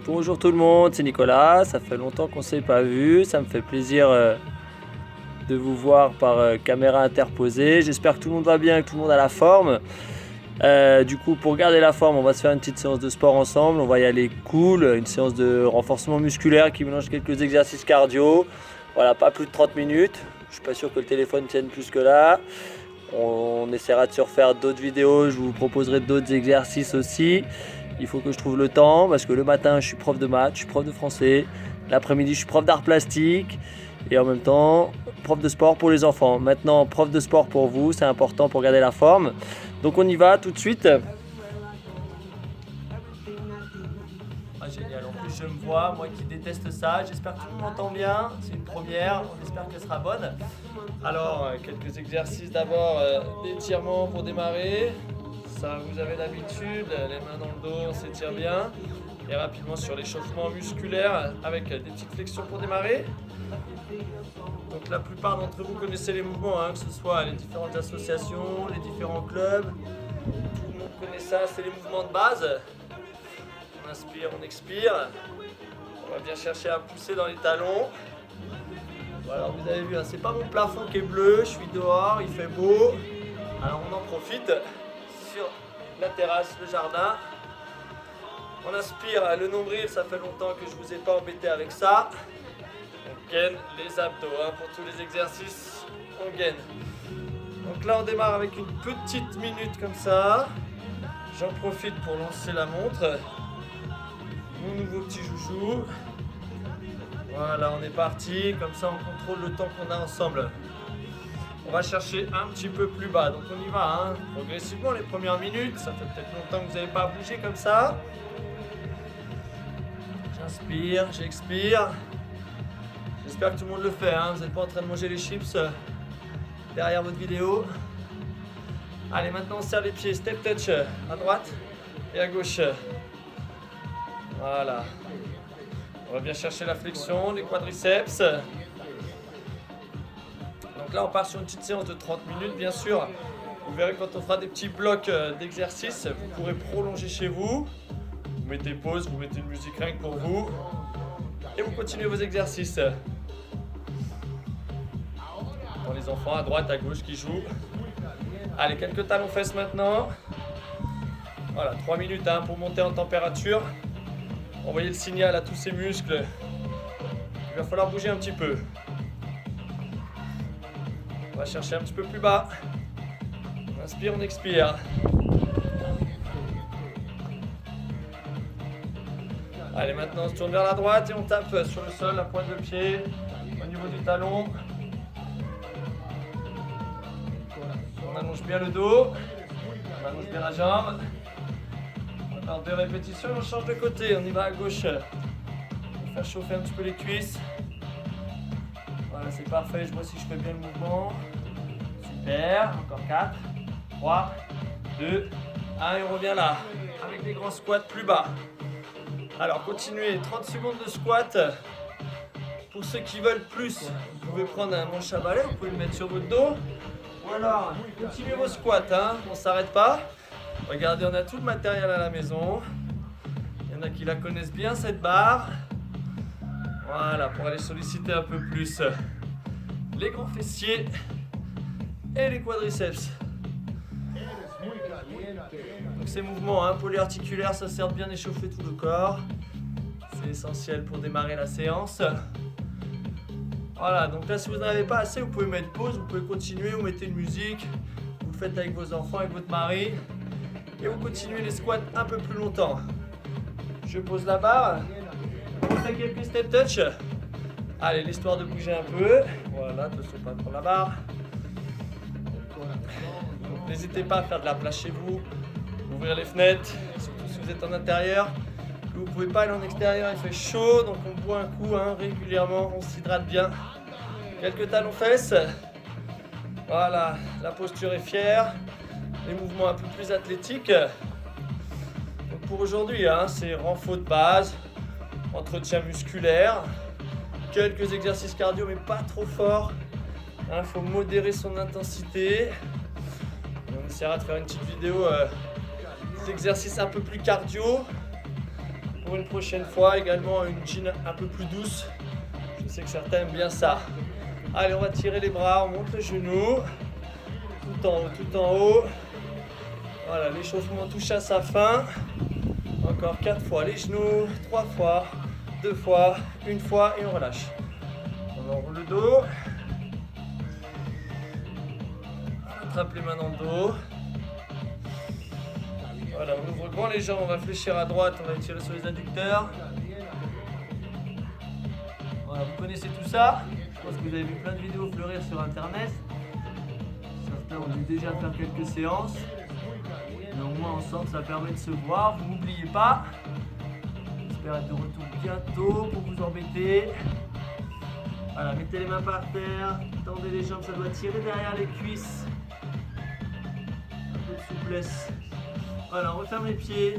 Bonjour tout le monde, c'est Nicolas, ça fait longtemps qu'on ne s'est pas vu, ça me fait plaisir de vous voir par caméra interposée. J'espère que tout le monde va bien, que tout le monde a la forme. Du coup, pour garder la forme, on va se faire une petite séance de sport ensemble, on va y aller cool, une séance de renforcement musculaire qui mélange quelques exercices cardio. Voilà, pas plus de 30 minutes, je suis pas sûr que le téléphone tienne plus que là. On essaiera de se refaire d'autres vidéos, je vous proposerai d'autres exercices aussi. Il faut que je trouve le temps parce que le matin je suis prof de maths, je suis prof de français. L'après-midi je suis prof d'art plastique et en même temps prof de sport pour les enfants. Maintenant prof de sport pour vous, c'est important pour garder la forme. Donc on y va tout de suite. Ah, génial, en plus je me vois, moi qui déteste ça, j'espère que tout le monde m'entend bien, c'est une première, on espère qu'elle sera bonne. Alors quelques exercices d'abord d'étirement pour démarrer. Ça, vous avez l'habitude, les mains dans le dos, on s'étire bien. Et rapidement sur l'échauffement musculaire avec des petites flexions pour démarrer. Donc la plupart d'entre vous connaissez les mouvements, que ce soit les différentes associations, les différents clubs. Tout le monde connaît ça, c'est les mouvements de base. On inspire, on expire. On va bien chercher à pousser dans les talons. Voilà, vous avez vu, c'est pas mon plafond qui est bleu, je suis dehors, il fait beau. Alors on en profite. Sur la terrasse, le jardin. On inspire le nombril, ça fait longtemps que je vous ai pas embêté avec ça. On gaine les abdos, pour tous les exercices, on gaine. Donc là on démarre avec une petite minute comme ça. J'en profite pour lancer la montre. Mon nouveau petit chouchou. Voilà, on est parti, comme ça on contrôle le temps qu'on a ensemble. On va chercher un petit peu plus bas, donc on y va, progressivement les premières minutes, ça fait peut-être longtemps que vous n'avez pas bougé comme ça. J'inspire, j'expire. J'espère que tout le monde le fait, vous n'êtes pas en train de manger les chips derrière votre vidéo. Allez, maintenant on serre les pieds, step touch à droite et à gauche. Voilà. On va bien chercher la flexion, les quadriceps. Donc là on part sur une petite séance de 30 minutes bien sûr. Vous verrez quand on fera des petits blocs d'exercices, vous pourrez prolonger chez vous. Vous mettez pause, vous mettez une musique rien que pour vous. Et vous continuez vos exercices. Dans les enfants à droite, à gauche qui jouent. Allez, quelques talons fesses maintenant. Voilà, 3 minutes pour monter en température. Envoyez le signal à tous ces muscles. Il va falloir bouger un petit peu. On va chercher un petit peu plus bas. On inspire, on expire. Allez, maintenant on se tourne vers la droite et on tape sur le sol, la pointe de pied, au niveau du talon. On allonge bien le dos, on allonge bien la jambe. Alors 2 répétitions, on change de côté, on y va à gauche. On va faire chauffer un petit peu les cuisses. Voilà, c'est parfait, je vois si je fais bien le mouvement. Super, encore 4, 3, 2, 1 et on revient là, avec des grands squats plus bas. Alors continuez, 30 secondes de squat. Pour ceux qui veulent plus, vous pouvez prendre un manche à balai, vous pouvez le mettre sur votre dos. Ou alors, continuez vos squats, on ne s'arrête pas. Regardez, on a tout le matériel à la maison. Il y en a qui la connaissent bien cette barre. Voilà, pour aller solliciter un peu plus les grands fessiers et les quadriceps. Donc ces mouvements polyarticulaires, ça sert de bien échauffer tout le corps. C'est essentiel pour démarrer la séance. Voilà, donc là si vous n'en avez pas assez, vous pouvez mettre pause, vous pouvez continuer, vous mettez une musique, vous le faites avec vos enfants, avec votre mari. Et vous continuez les squats un peu plus longtemps. Je pose la barre, on fait quelques step touch. Allez, l'histoire de bouger un peu. Voilà, attention pas pour la barre. Donc n'hésitez pas à faire de la place chez vous, ouvrir les fenêtres, surtout si vous êtes en intérieur. Vous pouvez pas aller en extérieur, il fait chaud, donc on boit un coup régulièrement, on s'hydrate bien. Quelques talons fesses. Voilà, la posture est fière. Les mouvements un peu plus athlétiques. Donc pour aujourd'hui, c'est renfort de base, entretien musculaire, quelques exercices cardio mais pas trop forts. Il faut modérer son intensité. Et on essaiera de faire une petite vidéo d'exercices un peu plus cardio. Pour une prochaine fois, également une jean un peu plus douce. Je sais que certains aiment bien ça. Allez, on va tirer les bras, on monte les genoux. Tout en haut, tout en haut. Voilà, l'échauffement touche à sa fin. Encore 4 fois les genoux, 3 fois, 2 fois, 1 fois et on relâche. On enroule le dos. On attrape les mains dans le dos. Voilà, on ouvre grand les jambes, on va fléchir à droite, on va étirer sur les adducteurs. Voilà, vous connaissez tout ça. Je pense que vous avez vu plein de vidéos fleurir sur internet. Certains ont dû déjà faire quelques séances. Mais au moins ensemble, ça permet de se voir. Vous n'oubliez pas. J'espère être de retour bientôt pour vous embêter. Voilà, mettez les mains par terre, tendez les jambes, ça doit tirer derrière les cuisses. Un peu de souplesse. Voilà, on referme les pieds.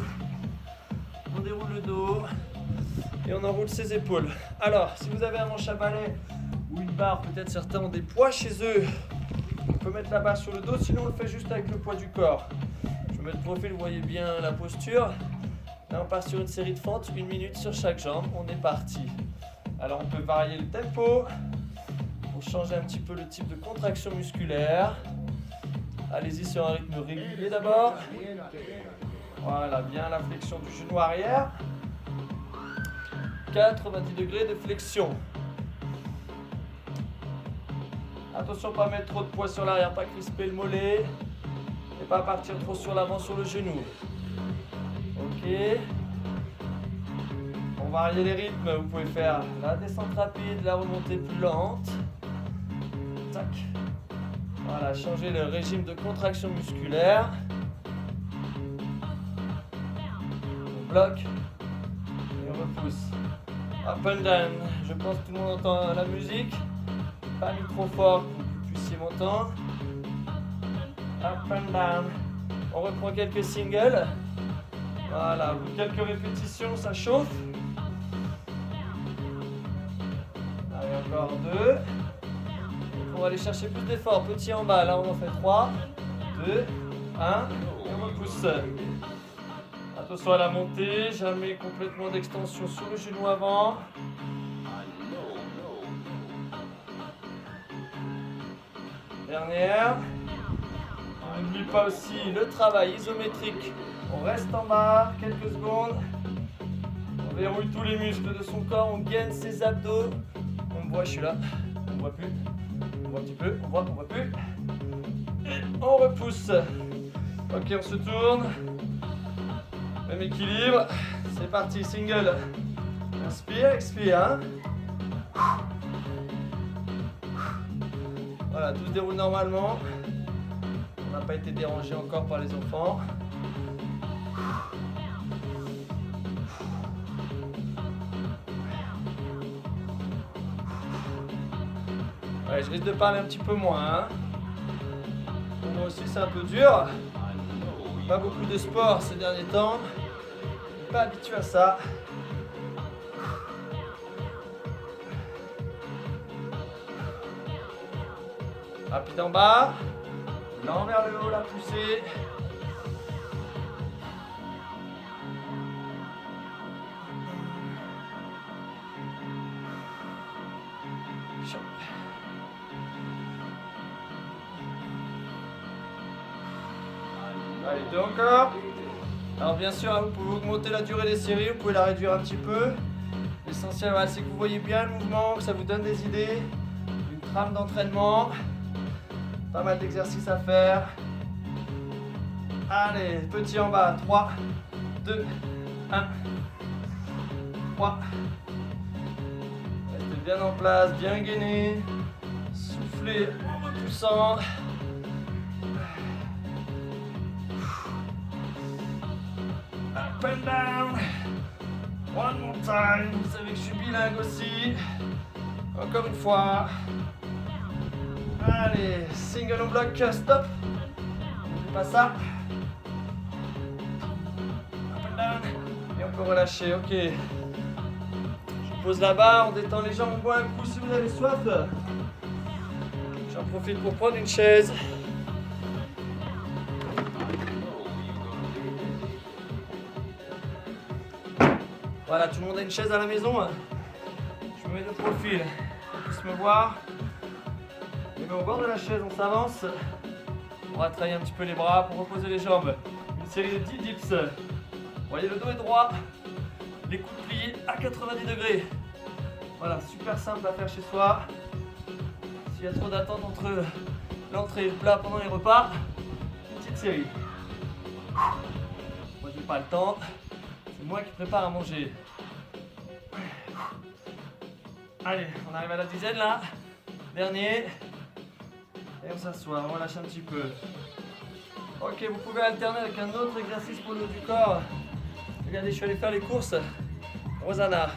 On déroule le dos. Et on enroule ses épaules. Alors, si vous avez un manche à balai ou une barre, peut-être certains ont des poids chez eux. On peut mettre la barre sur le dos, sinon on le fait juste avec le poids du corps. Je vais mettre le profil, vous voyez bien la posture. Là, on part sur une série de fentes, 1 minute sur chaque jambe. On est parti. Alors, on peut varier le tempo pour changer un petit peu le type de contraction musculaire. Allez-y sur un rythme régulier d'abord. Voilà, bien la flexion du genou arrière. 90 degrés de flexion. Attention, pas mettre trop de poids sur l'arrière, pas crisper le mollet. Et pas partir trop sur l'avant sur le genou. Ok. On varie les rythmes. Vous pouvez faire la descente rapide, la remontée plus lente. Tac. Voilà, changer le régime de contraction musculaire. On bloque et on repousse. Up and down. Je pense que tout le monde entend la musique. Pas mis trop fort pour que vous puissiez m'entendre. Up and down. On reprend quelques singles. Voilà, au bout de quelques répétitions, ça chauffe. Allez, encore 2. On va aller chercher plus d'efforts. Petit en bas, là on en fait 3, 2, 1, et on repousse. Attention à la montée, jamais complètement d'extension sur le genou avant. Dernière. On n'oublie pas aussi le travail isométrique. On reste en bas quelques secondes. On verrouille tous les muscles de son corps, on gaine ses abdos. On me voit, je suis là. On ne voit plus. On voit un petit peu, on voit plus. Et on repousse. Ok, on se tourne. Même équilibre. C'est parti, single. Inspire, expire. Hein. Voilà, tout se déroule normalement. On n'a pas été dérangé encore par les enfants. Ouais, je risque de parler un petit peu moins. Hein. Pour moi aussi, c'est un peu dur. Pas beaucoup de sport ces derniers temps. Je suis pas habitué à ça. Rapide en bas. L'an vers le haut, la poussée. Allez, 2 encore. Alors bien sûr, vous pouvez augmenter la durée des séries, vous pouvez la réduire un petit peu. L'essentiel, voilà, c'est que vous voyez bien le mouvement, que ça vous donne des idées, une trame d'entraînement. Pas mal d'exercices à faire. Allez, petit en bas, 3, 2, 1, 3. Restez bien en place, bien gainé. Soufflez en repoussant. Up and down. One more time. Vous savez que je suis bilingue aussi. Encore une fois. Allez, single on bloc, stop. N'oubliez pas ça. Up and down. Et on peut relâcher, ok. Je pose la barre, on détend les jambes, on boit un coup si vous avez soif. J'en profite pour prendre une chaise. Voilà, tout le monde a une chaise à la maison. Je me mets de profil, on puisse me voir. Je me mets au bord de la chaise, on s'avance. On va travailler un petit peu les bras pour reposer les jambes. Une série de 10 dips. Vous voyez, le dos est droit. Les coudes pliés à 90 degrés. Voilà, super simple à faire chez soi. S'il y a trop d'attente entre l'entrée et le plat pendant les repas, une petite série. Moi, j'ai pas le temps. C'est moi qui prépare à manger. Allez, on arrive à la dizaine là. Dernier. Et on s'assoit, on relâche un petit peu. Ok, vous pouvez alterner avec un autre exercice pour le haut du corps. Regardez, je suis allé faire les courses. Rosanna.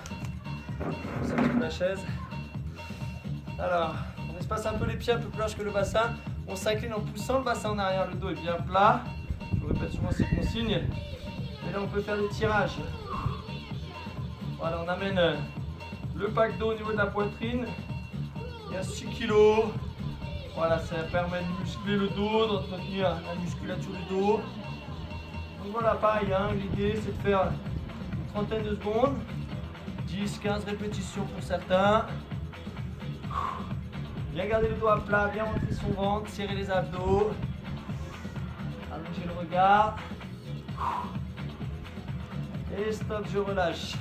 On sort de la chaise. Alors, on espace un peu les pieds un peu plus large que le bassin. On s'incline en poussant le bassin en arrière, le dos est bien plat. Je vous répète souvent ces consignes. Et là, on peut faire des tirages. Voilà, on amène le pack d'eau au niveau de la poitrine. Il y a 6 kg. Voilà, ça permet de muscler le dos, d'entretenir la musculature du dos. Donc voilà, pareil, hein, l'idée c'est de faire une trentaine de secondes. 10-15 répétitions pour certains. Bien garder le dos à plat, bien montrer son ventre, serrer les abdos. Allonger le regard. Et stop, je relâche.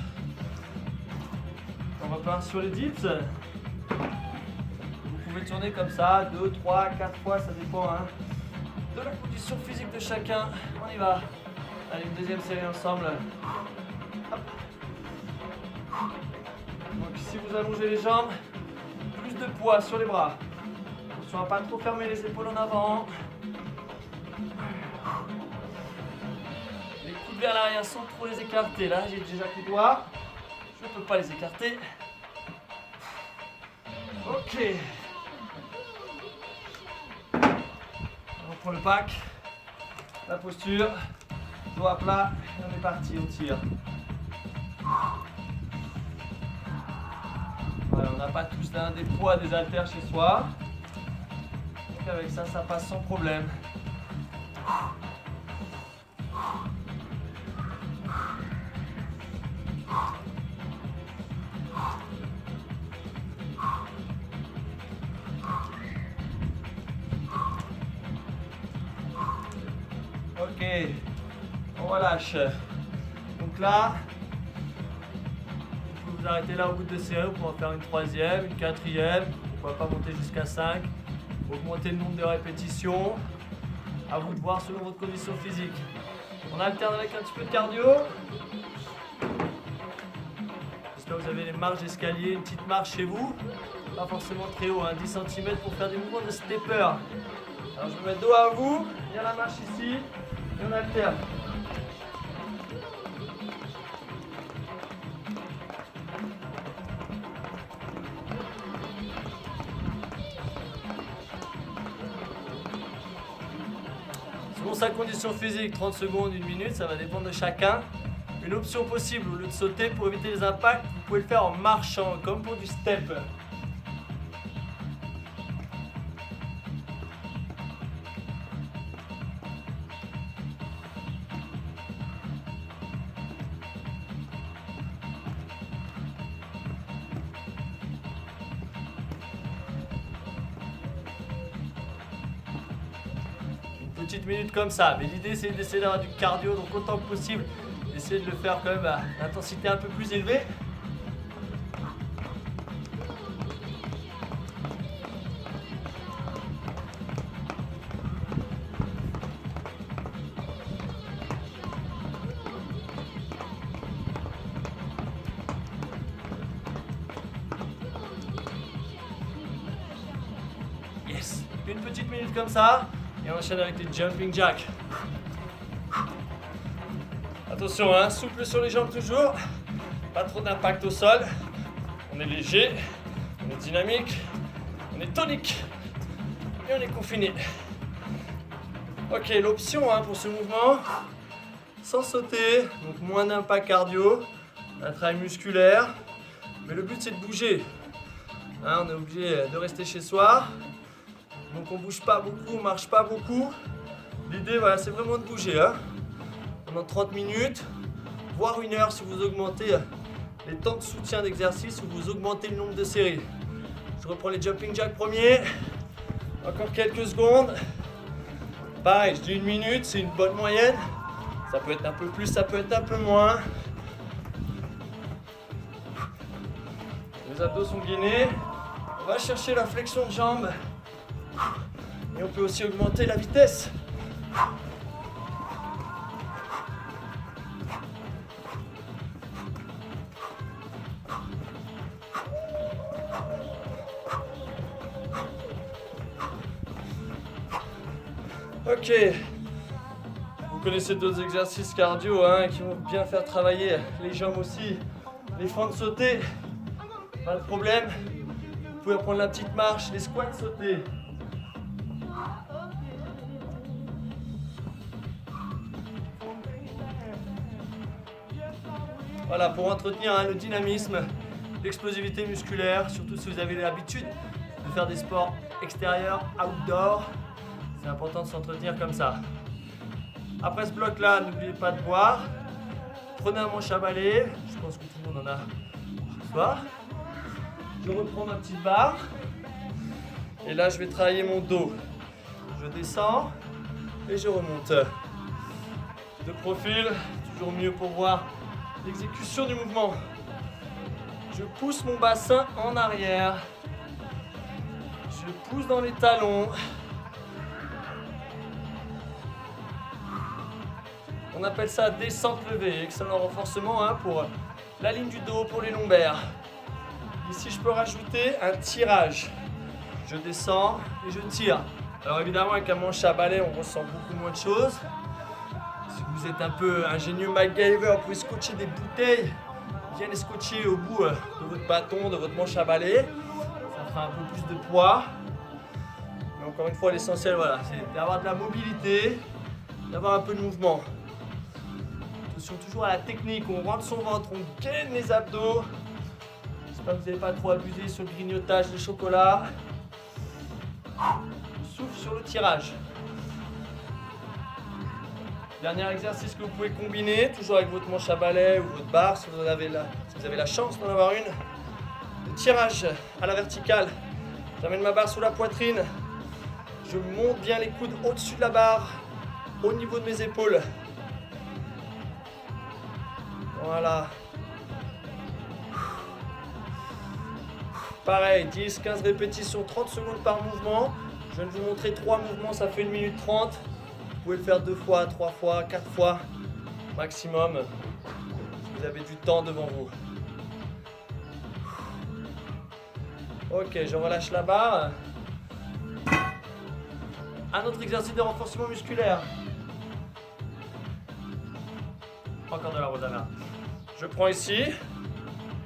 On repart sur les dips. Vous pouvez tourner comme ça, 2, 3, 4 fois, ça dépend hein, de la condition physique de chacun. On y va. Allez, une deuxième série ensemble. Hop. Donc si vous allongez les jambes, plus de poids sur les bras. Attention à ne pas trop fermer les épaules en avant. Les coudes vers l'arrière sans trop les écarter. Là, j'ai déjà les doigts. Je ne peux pas les écarter. Ok. On reprend le pack. La posture. Dos à plat. Et on est parti, on tire. Voilà, on n'a pas tous là, des poids, des haltères chez soi. Donc avec ça, ça passe sans problème. Ok, on relâche. Donc là, vous pouvez vous arrêter là au bout de deux séries, vous pouvez en faire une troisième, une quatrième, pourquoi pas monter jusqu'à 5, augmenter le nombre de répétitions, à vous de voir selon votre condition physique. On alterne avec un petit peu de cardio. J'espère que vous avez les marches d'escalier, une petite marche chez vous, pas forcément très haut, hein, 10 cm pour faire des mouvements de stepper. Alors je me mets dos à vous, il y a la marche ici, et on alterne. Selon sa condition physique, 30 secondes, 1 minute, ça va dépendre de chacun. Une option possible, au lieu de sauter pour éviter les impacts, vous pouvez le faire en marchant, comme pour du step. Petite minute comme ça, mais l'idée c'est d'essayer d'avoir du cardio, donc autant que possible, essayer de le faire quand même à l'intensité un peu plus élevée. Yes, une petite minute comme ça. Et on enchaîne avec les jumping jacks. Attention, hein, souple sur les jambes toujours. Pas trop d'impact au sol. On est léger, on est dynamique, on est tonique et on est confiné. Ok, l'option hein, pour ce mouvement, sans sauter, donc moins d'impact cardio, un travail musculaire. Mais le but c'est de bouger. Hein, on est obligé de rester chez soi. Donc on bouge pas beaucoup, on marche pas beaucoup. L'idée voilà, c'est vraiment de bouger. Hein. Pendant 30 minutes, voire 1 heure si vous augmentez les temps de soutien d'exercice ou vous augmentez le nombre de séries. Je reprends les jumping jacks premiers. Encore quelques secondes. Pareil, je dis 1 minute, c'est une bonne moyenne. Ça peut être un peu plus, ça peut être un peu moins. Les abdos sont gainés. On va chercher la flexion de jambe. Et on peut aussi augmenter la vitesse. Ok. Vous connaissez d'autres exercices cardio qui vont bien faire travailler les jambes aussi. Les fentes sautées. Pas de problème. Vous pouvez prendre la petite marche, les squats sautés. Voilà, pour entretenir le dynamisme, l'explosivité musculaire, surtout si vous avez l'habitude de faire des sports extérieurs, outdoor, c'est important de s'entretenir comme ça. Après ce bloc-là, n'oubliez pas de boire. Prenez un manche à balai, je pense que tout le monde en a ce soir. Je reprends ma petite barre. Et là, je vais travailler mon dos. Je descends et je remonte. De profil, toujours mieux pour voir l'exécution du mouvement. Je pousse mon bassin en arrière. Je pousse dans les talons. On appelle ça descente levée. Excellent renforcement pour la ligne du dos, pour les lombaires. Ici, je peux rajouter un tirage. Je descends et je tire. Alors évidemment, avec un manche à balai, on ressent beaucoup moins de choses. Si vous êtes un peu ingénieux MacGyver, vous pouvez scotcher des bouteilles, bien les scotcher au bout de votre bâton, de votre manche à balai. Ça fera un peu plus de poids. Mais encore une fois, l'essentiel, voilà, c'est d'avoir de la mobilité, d'avoir un peu de mouvement. Attention toujours à la technique, on rentre son ventre, on gaine les abdos. J'espère que vous n'avez pas trop abusé sur le grignotage de chocolat. Souffle sur le tirage. Dernier exercice que vous pouvez combiner, toujours avec votre manche à balai ou votre barre, si vous avez la chance d'en avoir une. Le tirage à la verticale. J'amène ma barre sous la poitrine. Je monte bien les coudes au-dessus de la barre, au niveau de mes épaules. Voilà. Pareil, 10-15 répétitions, 30 secondes par mouvement. Je viens de vous montrer 3 mouvements, ça fait 1 minute 30. Vous pouvez le faire 2 fois, 3 fois, 4 fois maximum. Si vous avez du temps devant vous. Ok, je relâche la barre. Un autre exercice de renforcement musculaire. Encore de la Rosanna. Je prends ici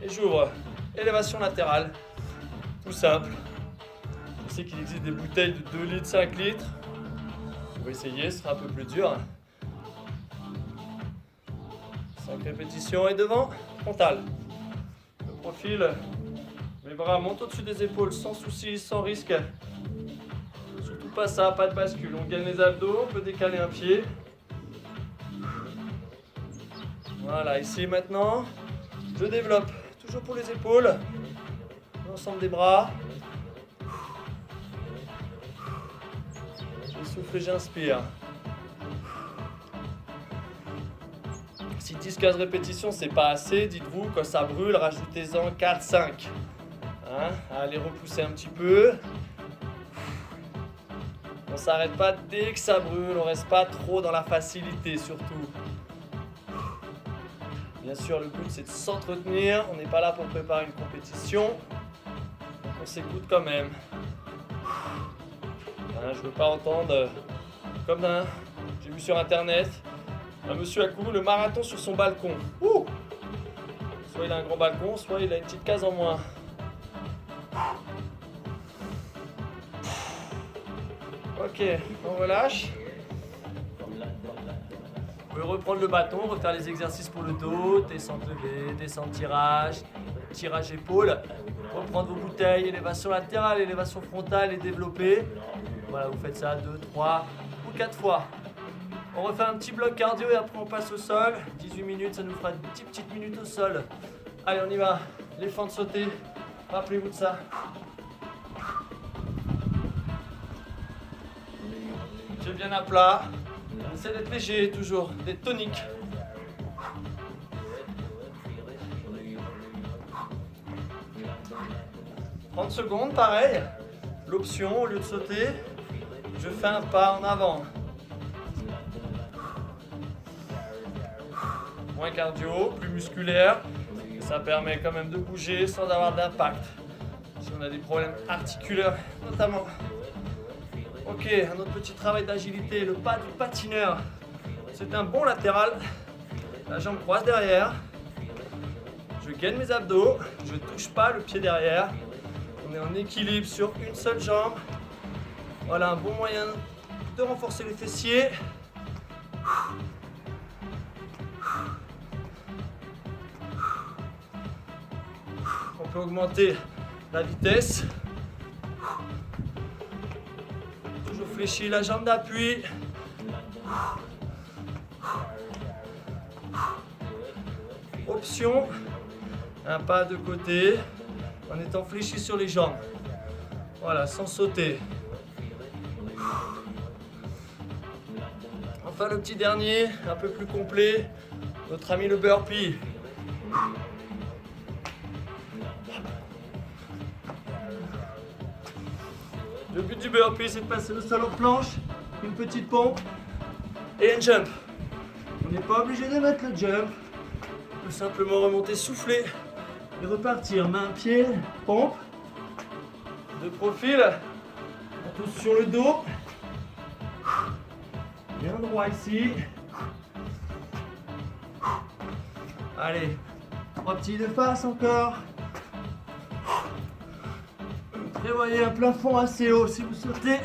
et j'ouvre. Élévation latérale. Tout simple. Je sais qu'il existe des bouteilles de 2 litres, 5 litres. On va essayer, ce sera un peu plus dur. 5 répétitions et devant, frontal. Le profil, mes bras montent au-dessus des épaules sans souci, sans risque. Surtout pas ça, pas de bascule. On gagne les abdos, on peut décaler un pied. Voilà, ici maintenant, je développe. Toujours pour les épaules, l'ensemble des bras. Je souffle et j'inspire. Si 10-15 répétitions, c'est pas assez, dites-vous, quand ça brûle, rajoutez-en 4-5. Allez repousser un petit peu. On s'arrête pas dès que ça brûle, on reste pas trop dans la facilité surtout. Bien sûr, le but c'est de s'entretenir, on n'est pas là pour préparer une compétition, donc on s'écoute quand même. Je ne veux pas entendre comme j'ai vu sur internet, un monsieur a couru le marathon sur son balcon. Soit il a un grand balcon, soit il a une petite case en moins. Ok, on relâche. Vous pouvez reprendre le bâton, refaire les exercices pour le dos, descente levée, descente tirage, tirage épaule. Reprendre vos bouteilles, élévation latérale, élévation frontale et développer. Voilà, vous faites ça 2, 3 ou 4 fois. On refait un petit bloc cardio et après on passe au sol. 18 minutes, ça nous fera 10 petites minutes au sol. Allez, on y va. Les fentes sautées. Rappelez-vous de ça. Pieds bien à plat. On essaie d'être léger toujours, d'être tonique. « 30 secondes, pareil. L'option, au lieu de sauter, je fais un pas en avant. Moins cardio, plus musculaire. Ça permet quand même de bouger sans avoir d'impact. Si on a des problèmes articulaires notamment. Ok, un autre petit travail d'agilité, le pas du patineur. C'est un bon latéral. La jambe croise derrière. Je gaine mes abdos. Je ne touche pas le pied derrière. On est en équilibre sur une seule jambe. Voilà un bon moyen de renforcer les fessiers. On peut augmenter la vitesse. Toujours fléchir la jambe d'appui. Option, un pas de côté en étant fléchi sur les jambes. Voilà, sans sauter. Enfin le petit dernier, un peu plus complet, notre ami le burpee. Le but du burpee, c'est de passer le sol en planche, une petite pompe et un jump. On n'est pas obligé de mettre le jump. On peut simplement remonter, souffler et repartir. Main, pied, pompe. De profil. On touche sur le dos. Bien droit ici. Allez, 3 petits de face encore. Prévoyez un plafond assez haut si vous sautez.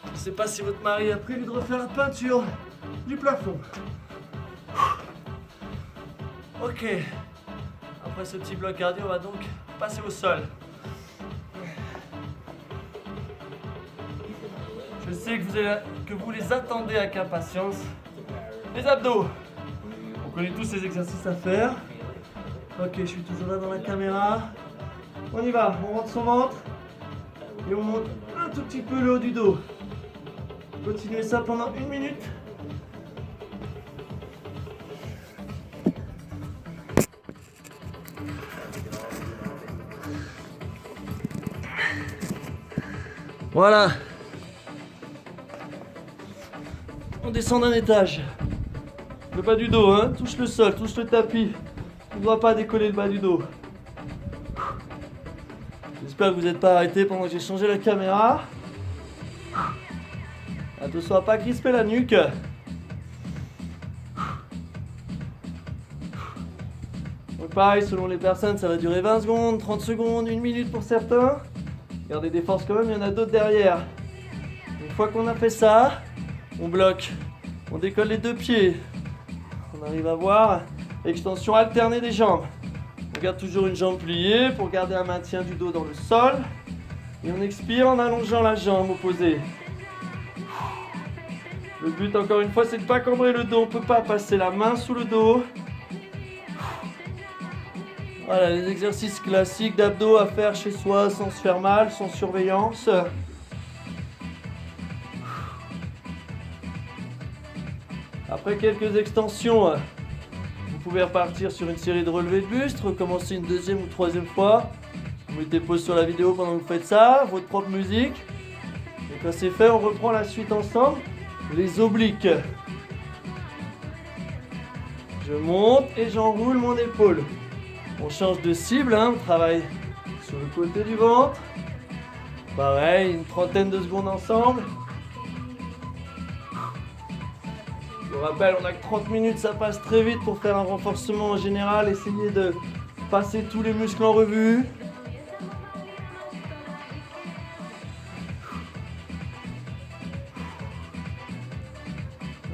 Je ne sais pas si votre mari a prévu de refaire la peinture du plafond. Ok. Après ce petit bloc cardio, on va donc passer au sol. Je sais que vous les attendez avec impatience. Les abdos. On connaît tous ces exercices à faire. Ok, je suis toujours là dans la caméra. On y va, on rentre son ventre. Et on monte un tout petit peu le haut du dos. Continuez ça pendant 1 minute. Voilà. On descend d'un étage. Le bas du dos, hein. Touche le sol, touche le tapis. On ne doit pas décoller le bas du dos. J'espère que vous n'êtes pas arrêté pendant que j'ai changé la caméra. Attention à ne pas crisper la nuque. Donc pareil, selon les personnes, ça va durer 20 secondes, 30 secondes, 1 minute pour certains. Gardez des forces quand même, il y en a d'autres derrière. Une fois qu'on a fait ça, on bloque. On décolle les 2 pieds. On arrive à voir l'extension alternée des jambes. On garde toujours une jambe pliée pour garder un maintien du dos dans le sol. Et on expire en allongeant la jambe opposée. Le but, encore une fois, c'est de ne pas cambrer le dos. On ne peut pas passer la main sous le dos. Voilà, les exercices classiques d'abdos à faire chez soi sans se faire mal, sans surveillance. Après quelques extensions, vous pouvez repartir sur une série de relevés de buste, recommencer une 2e ou 3e fois. Vous mettez pause sur la vidéo pendant que vous faites ça, votre propre musique. Et quand c'est fait, on reprend la suite ensemble. Les obliques. Je monte et j'enroule mon épaule. On change de cible, hein, on travaille sur le côté du ventre. Pareil, une 30aine de secondes ensemble. Je vous rappelle, on n'a que 30 minutes, ça passe très vite pour faire un renforcement en général. Essayez de passer tous les muscles en revue.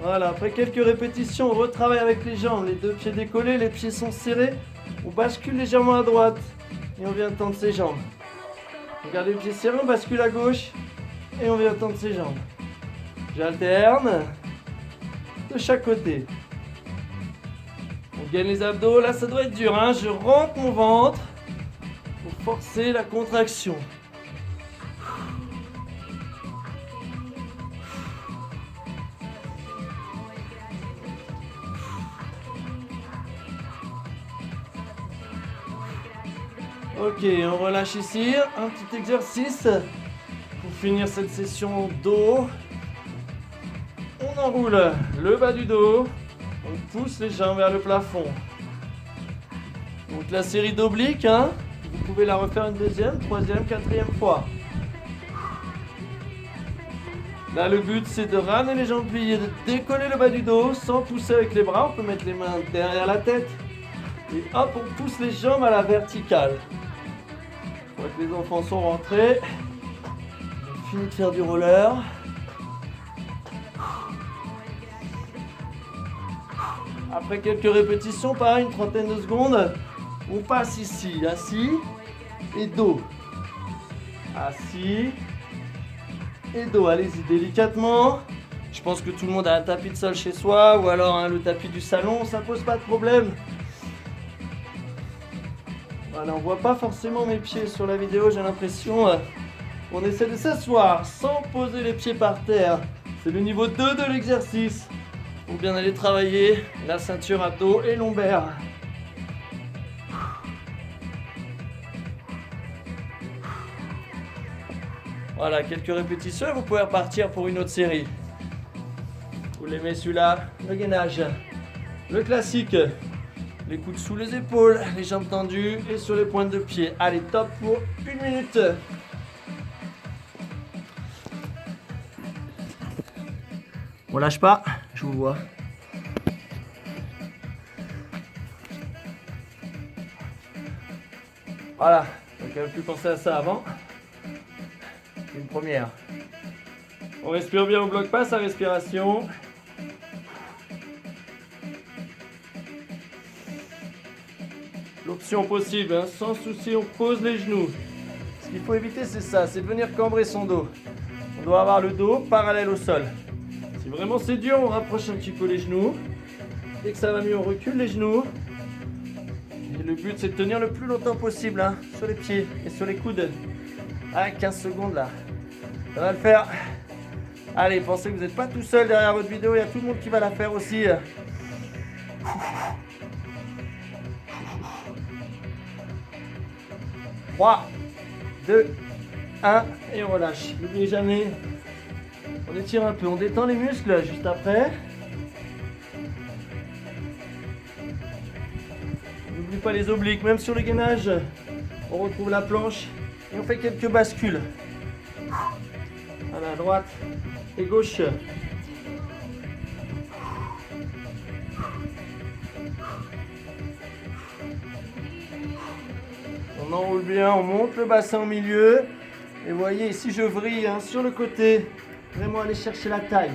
Voilà, après quelques répétitions, on retravaille avec les jambes. Les 2 pieds décollés, les pieds sont serrés. On bascule légèrement à droite et on vient tendre ses jambes. Regardez les pieds serrés, on bascule à gauche et on vient tendre ses jambes. J'alterne. de chaque côté. On gagne les abdos, là ça doit être dur, hein. Je rentre mon ventre pour forcer la contraction. Ok, on relâche ici, un petit exercice pour finir cette session dos. On enroule le bas du dos, on pousse les jambes vers le plafond. Donc la série d'obliques, hein, vous pouvez la refaire une deuxième, troisième, quatrième fois. Là le but c'est de ramener les jambes pliées, de décoller le bas du dos sans pousser avec les bras, on peut mettre les mains derrière la tête. Et hop, on pousse les jambes à la verticale. Je vois que les enfants sont rentrés. On a fini de faire du roller. Après quelques répétitions, pareil, une trentaine de secondes, on passe ici, assis et dos. Assis et dos. Allez-y délicatement. Je pense que tout le monde a un tapis de sol chez soi ou alors hein, le tapis du salon, ça pose pas de problème. Voilà, on voit pas forcément mes pieds sur la vidéo, j'ai l'impression. On essaie de s'asseoir sans poser les pieds par terre. C'est le niveau 2 de l'exercice. Pour bien aller travailler la ceinture abdos et lombaire. Voilà, quelques répétitions et vous pouvez repartir pour une autre série. Vous l'aimez celui-là, le gainage. Le classique. Les coudes sous les épaules, les jambes tendues et sur les pointes de pied. Allez, top pour 1 minute. On lâche pas, je vous vois. Voilà, donc on n'a plus pensé à ça avant. Une première. On respire bien, on bloque pas sa respiration. L'option possible, hein, sans souci, on pose les genoux. Ce qu'il faut éviter, c'est ça, c'est de venir cambrer son dos. On doit avoir le dos parallèle au sol. Si vraiment c'est dur, on rapproche un petit peu les genoux. Dès que ça va mieux, on recule les genoux. Et le but, c'est de tenir le plus longtemps possible hein, sur les pieds et sur les coudes. Ah, 15 secondes là. Ça va le faire. Allez, pensez que vous n'êtes pas tout seul derrière votre vidéo, il y a tout le monde qui va la faire aussi. 3, 2, 1 et on relâche. N'oubliez jamais, on étire un peu, on détend les muscles juste après. N'oublie pas les obliques, même sur le gainage, on retrouve la planche et on fait quelques bascules. À la droite et gauche. On enroule bien, on monte le bassin au milieu. Et vous voyez ici je vrille hein, sur le côté. Vraiment aller chercher la taille.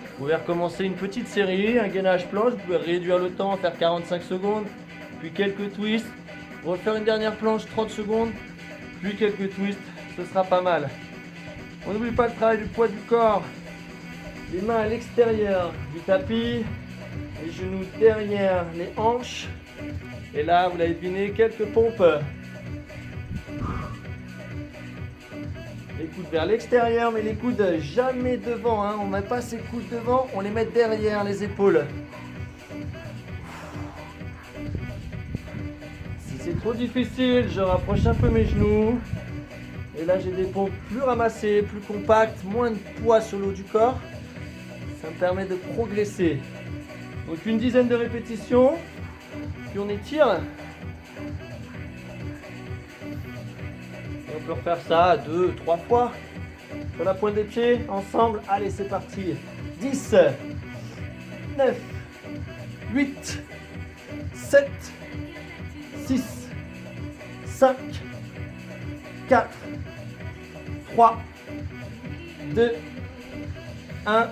Vous pouvez recommencer une petite série, un gainage planche. Vous pouvez réduire le temps, faire 45 secondes. Puis quelques twists. Refaire une dernière planche, 30 secondes. Puis quelques twists, ce sera pas mal. On n'oublie pas le travail du poids du corps. Les mains à l'extérieur du tapis, les genoux derrière les hanches. Et là, vous l'avez deviné, quelques pompes. Les coudes vers l'extérieur, mais les coudes jamais devant. Hein. On ne met pas ses coudes devant, on les met derrière les épaules. Si c'est trop difficile, je rapproche un peu mes genoux. Et là, j'ai des pompes plus ramassées, plus compactes, moins de poids sur le haut du corps. Ça me permet de progresser. Donc une dizaine de répétitions, puis on étire. Et on peut refaire ça 2, 3 fois. Sur la pointe des pieds, ensemble. Allez, c'est parti. 10, 9, 8, 7, 6, 5, 4, 3, 2, 1.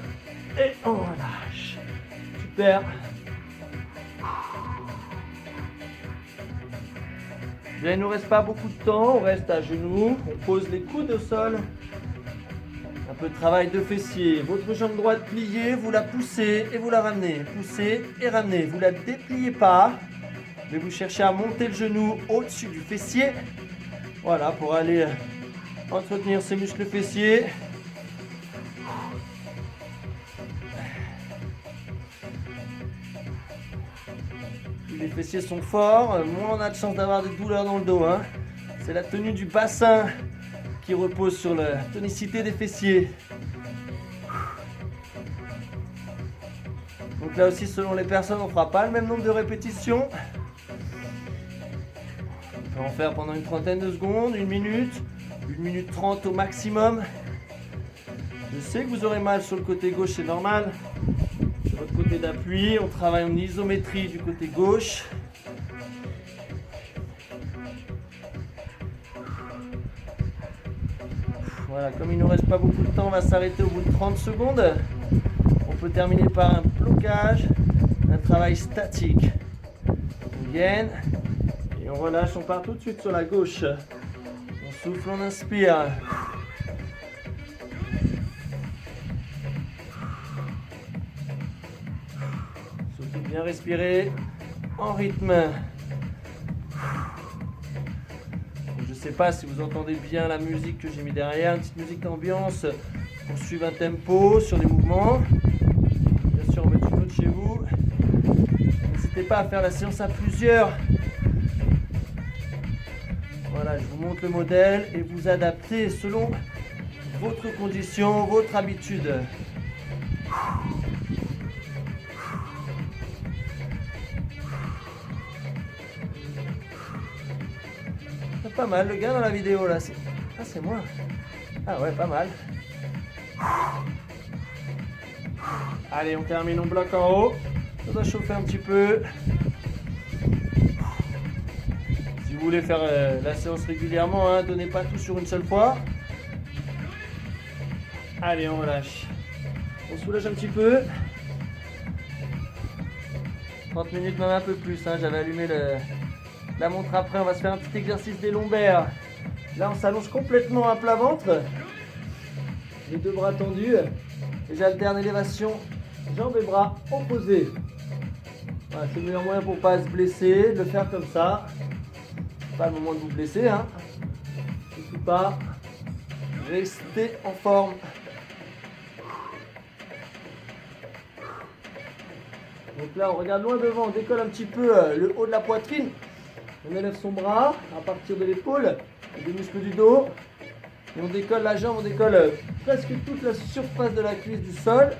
Et on relâche. Super. Bien, il ne nous reste pas beaucoup de temps, on reste à genoux, on pose les coudes au sol. Un peu de travail de fessier. Votre jambe droite pliée, vous la poussez et vous la ramenez. Poussez et ramenez. Vous la dépliez pas, mais vous cherchez à monter le genou au-dessus du fessier. Voilà, pour aller entretenir ces muscles fessiers. Plus les fessiers sont forts, moins on a de chance d'avoir des douleurs dans le dos. Hein. C'est la tenue du bassin qui repose sur la tonicité des fessiers. Donc là aussi, selon les personnes, on ne fera pas le même nombre de répétitions. On peut en faire pendant une trentaine de secondes, 1 minute 30 au maximum. Je sais que vous aurez mal sur le côté gauche, c'est normal. Sur votre côté d'appui, on travaille en isométrie du côté gauche. Voilà, comme il ne nous reste pas beaucoup de temps, on va s'arrêter au bout de 30 secondes. On peut terminer par un blocage, un travail statique. On gaine et on relâche, on part tout de suite sur la gauche. On souffle, on inspire. Surtout bien respirer en rythme. Je ne sais pas si vous entendez bien la musique que j'ai mis derrière, une petite musique d'ambiance pour suivre un tempo sur les mouvements. Bien sûr, on met une autre chez vous. N'hésitez pas à faire la séance à plusieurs. Voilà, je vous montre le modèle et vous adaptez selon votre condition, votre habitude. Pas mal, le gars dans la vidéo là, c'est moi. Ah ouais, pas mal. Allez, on termine, on bloque en haut. Ça doit chauffer un petit peu. Si vous voulez faire la séance régulièrement, hein, donnez pas tout sur une seule fois. Allez, on relâche. On soulage un petit peu. 30 minutes, même un peu plus. Hein, j'avais allumé la montre après. On va se faire un petit exercice des lombaires. Là, on s'allonge complètement à plat ventre. Les deux bras tendus. Et j'alterne élévation, jambes et bras opposés. Voilà, c'est le meilleur moyen pour ne pas se blesser, de le faire comme ça. Pas le moment de vous blesser, hein. Surtout pas. Restez en forme. Donc là, on regarde loin devant, on décolle un petit peu le haut de la poitrine. On élève son bras à partir de l'épaule et des muscles du dos. Et on décolle la jambe, on décolle presque toute la surface de la cuisse du sol.